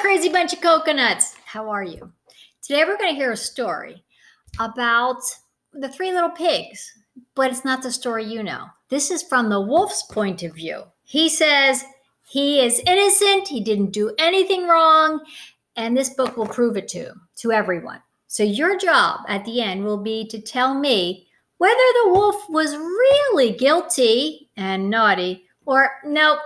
crazy bunch of coconuts. How are you? Today we're going to hear a story about the three little pigs, but it's not the story you know. This is from the wolf's point of view. He says he is innocent, he didn't do anything wrong, and this book will prove it to everyone. So your job at the end will be to tell me whether the wolf was really guilty and naughty or no,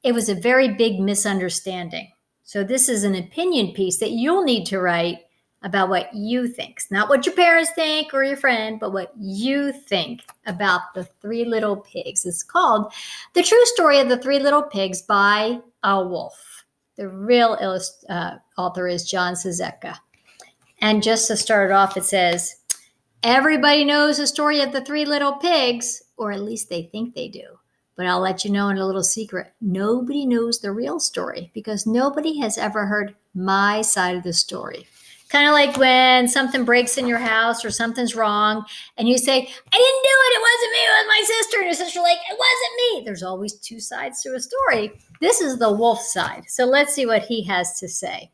it was a very big misunderstanding. So this is an opinion piece that you'll need to write about what you think. It's not what your parents think or your friend, but what you think about the Three Little Pigs. It's called The True Story of the Three Little Pigs by a Wolf. The real author is John Ciesielka. And just to start off, it says, everybody knows the story of the Three Little Pigs, or at least they think they do. But I'll let you know in a little secret. Nobody knows the real story because nobody has ever heard my side of the story. Kind of like when something breaks in your house or something's wrong and you say, I didn't do it. It wasn't me. It was my sister. And your sister like, it wasn't me. There's always two sides to a story. This is the wolf side. So let's see what he has to say.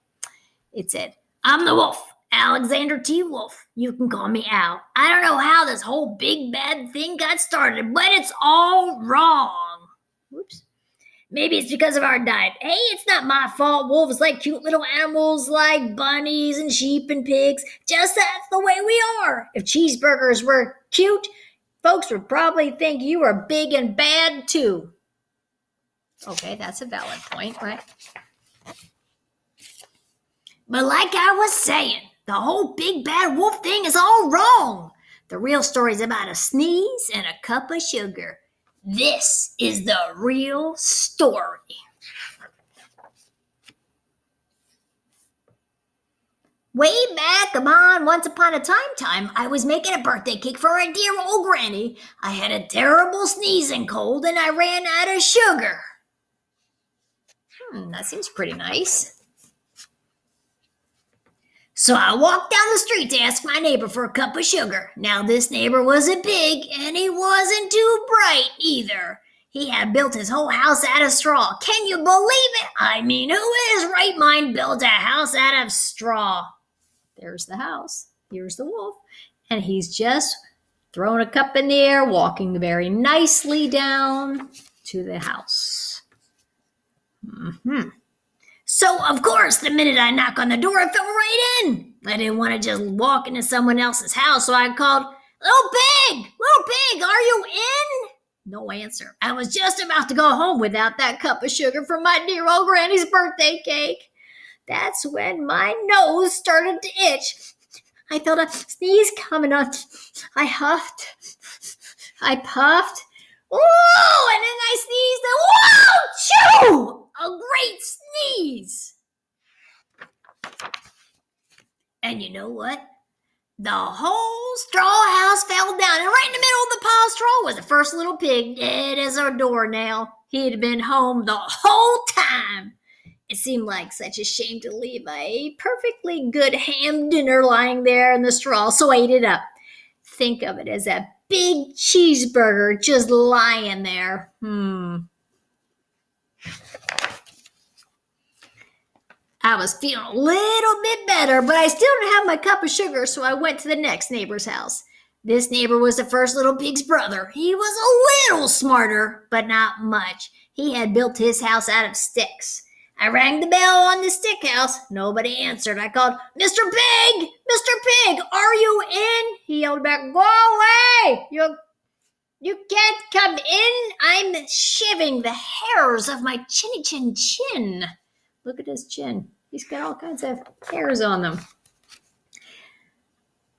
It said, I'm the wolf. Alexander T. Wolf. You can call me Al. I don't know how this whole big bad thing got started, but it's all wrong. Whoops. Maybe it's because of our diet. Hey, it's not my fault. Wolves like cute little animals like bunnies and sheep and pigs. Just that's the way we are. If cheeseburgers were cute, folks would probably think you were big and bad too. Okay, that's a valid point, right? But like I was saying, the whole big bad wolf thing is all wrong. The real story is about a sneeze and a cup of sugar. This is the real story. Way back, once upon a time, I was making a birthday cake for my dear old granny. I had a terrible sneezing cold and I ran out of sugar. That seems pretty nice. So I walked down the street to ask my neighbor for a cup of sugar. Now this neighbor wasn't big and he wasn't too bright either. He had built his whole house out of straw. Can you believe it? I mean, who in his right mind built a house out of straw? There's the house. Here's the wolf. And he's just throwing a cup in the air, walking very nicely down to the house. So, of course, the minute I knock on the door, I fell right in. I didn't want to just walk into someone else's house, so I called, Little pig, are you in? No answer. I was just about to go home without that cup of sugar from my dear old granny's birthday cake. That's when my nose started to itch. I felt a sneeze coming on. I huffed. I puffed. Ooh, and then I sneezed. Whoa, choo! A great sneeze. And you know what? The whole straw house fell down. And right in the middle of the pile of straw was the first little pig, dead as a doornail. He had been home the whole time. It seemed like such a shame to leave a perfectly good ham dinner lying there in the straw, so I ate it up. Think of it as a big cheeseburger just lying there. I was feeling a little bit better, but I still didn't have my cup of sugar, so I went to the next neighbor's house. This neighbor was the first little pig's brother. He was a little smarter, but not much. He had built his house out of sticks. I rang the bell on the stick house. Nobody answered. I called, Mr. Pig! Mr. Pig, are you in? He yelled back, go away! You can't come in. I'm shaving the hairs of my chinny chin. Look at his chin. He's got all kinds of hairs on them.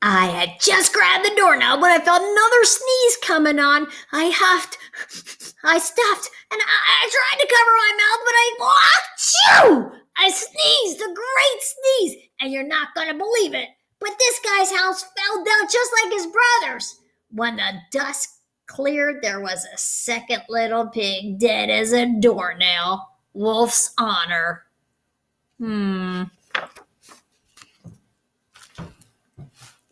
I had just grabbed the doorknob when I felt another sneeze coming on. I huffed, I stuffed, and I tried to cover my mouth, but I sneezed, a great sneeze, and you're not going to believe it. But this guy's house fell down just like his brother's. When the dust cleared, there was a second little pig dead as a doornail. Wolf's honor.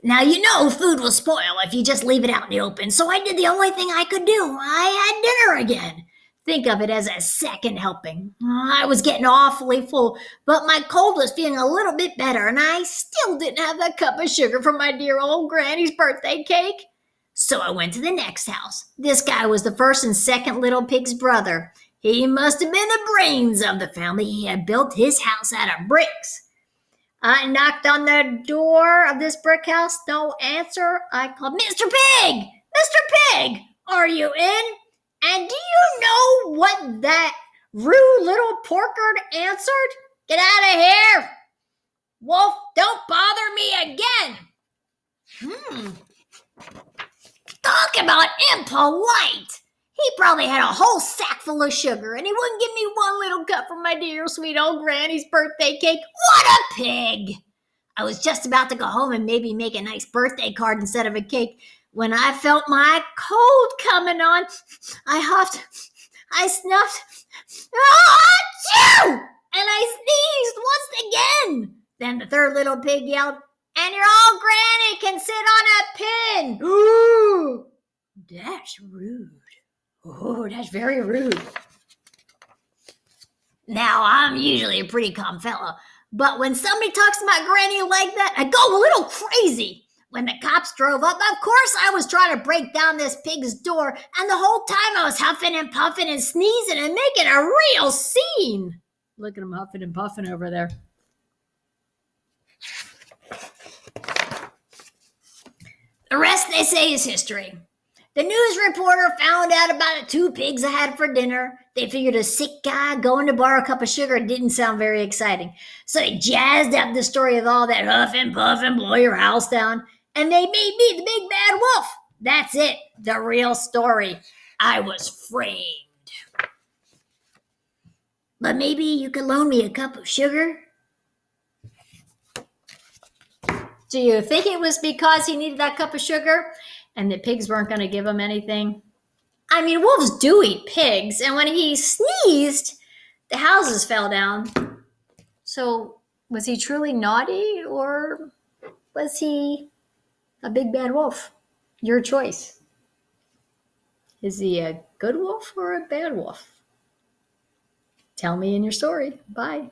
Now, you know food will spoil if you just leave it out in the open, so I did the only thing I could do. I had dinner again. Think of it as a second helping. I was getting awfully full, but my cold was feeling a little bit better, and I still didn't have that cup of sugar for my dear old granny's birthday cake. So I went to the next house. This guy was the first and second little pig's brother. He must have been the brains of the family. He had built his house out of bricks. I knocked on the door of this brick house. No answer. I called, Mr. Pig! Mr. Pig! Are you in? And do you know what that rude little porker answered? Get out of here! Wolf, don't bother me again! Talk about impolite! He probably had a whole sack full of sugar, and he wouldn't give me one little cup from my dear sweet old granny's birthday cake. What a pig! I was just about to go home and maybe make a nice birthday card instead of a cake when I felt my cold coming on. I huffed, I snuffed, achoo! And I sneezed once again. Then the third little pig yelled, and your old granny can sit on a pin. Ooh, that's rude. Oh, that's very rude. Now, I'm usually a pretty calm fellow, but when somebody talks to my granny like that, I go a little crazy. When the cops drove up, of course I was trying to break down this pig's door, and the whole time I was huffing and puffing and sneezing and making a real scene. Look at him huffing and puffing over there. The rest, they say, is history. The news reporter found out about the 2 pigs I had for dinner. They figured a sick guy going to borrow a cup of sugar didn't sound very exciting. So they jazzed up the story of all that huff and puff and blow your house down. And they made me the big bad wolf. That's it, the real story. I was framed. But maybe you could loan me a cup of sugar? Do you think it was because he needed that cup of sugar and the pigs weren't going to give him anything? I mean, wolves do eat pigs, and when he sneezed, the houses fell down. So was he truly naughty, or was he a big bad wolf? Your choice. Is he a good wolf or a bad wolf? Tell me in your story. Bye.